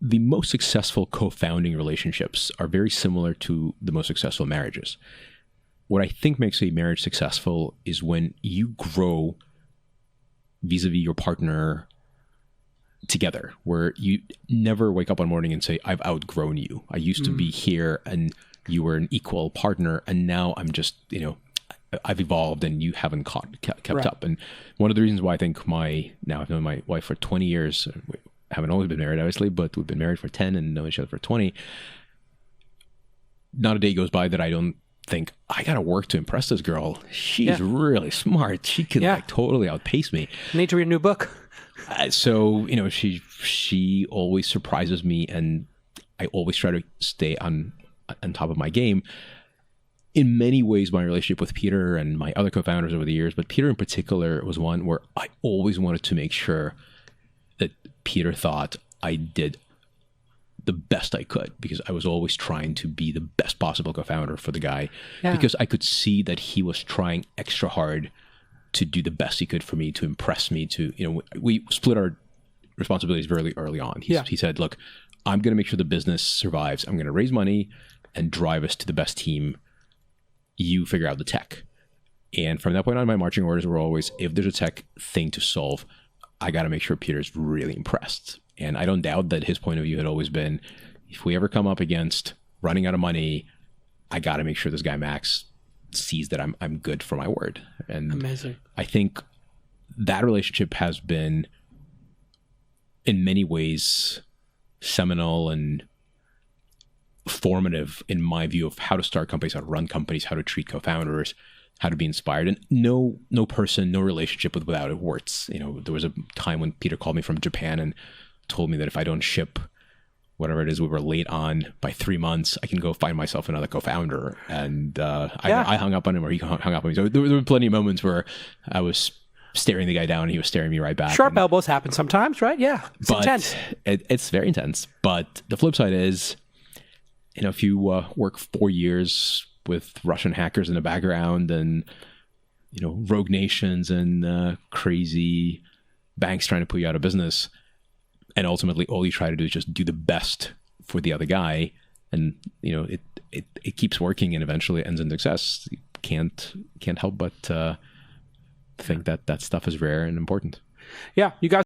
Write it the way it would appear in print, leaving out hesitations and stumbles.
the most successful co-founding relationships are very similar to the most successful marriages. What I think makes a marriage successful is when you grow vis-a-vis your partner together, where you never wake up one morning and say, I've outgrown you. I used to be here and you were an equal partner, and now I'm just, I've evolved and you haven't kept up. And one of the reasons why I think I've known my wife for 20 years, we haven't always been married, obviously, but we've been married for 10 and known each other for 20. Not a day goes by that I don't think, I got to work to impress this girl. She's really smart. She can totally outpace me. I need to read a new book. So, she always surprises me, and I always try to stay on top of my game. In many ways, my relationship with Peter and my other co-founders over the years, but Peter in particular was one where I always wanted to make sure that Peter thought I did the best I could, because I was always trying to be the best possible co-founder for the guy, because I could see that he was trying extra hard to do the best he could for me, to impress me, we split our responsibilities very early on. He said, look, I'm going to make sure the business survives. I'm going to raise money and drive us to the best team. You figure out the tech. And from that point on, my marching orders were always, if there's a tech thing to solve, I got to make sure Peter's really impressed. And I don't doubt that his point of view had always been, if we ever come up against running out of money, I got to make sure this guy Max sees that I'm good for my word. And amazing. I think that relationship has been in many ways seminal and formative in my view of how to start companies, how to run companies, how to treat co-founders, how to be inspired. And no person, no relationship without it warts. There was a time when Peter called me from Japan and told me that if I don't ship whatever it is we were late on by 3 months, I can go find myself another co-founder. And I hung up on him, or he hung up on me. So there were plenty of moments where I was staring the guy down and he was staring me right back. Sharp elbows happen sometimes, right? Yeah. It's intense. It's very intense. But the flip side is, if you work 4 years with Russian hackers in the background and, rogue nations and crazy banks trying to put you out of business, and ultimately all you try to do is just do the best for the other guy, and it keeps working and eventually it ends in success. You can't help but think that stuff is rare and important. Yeah, you guys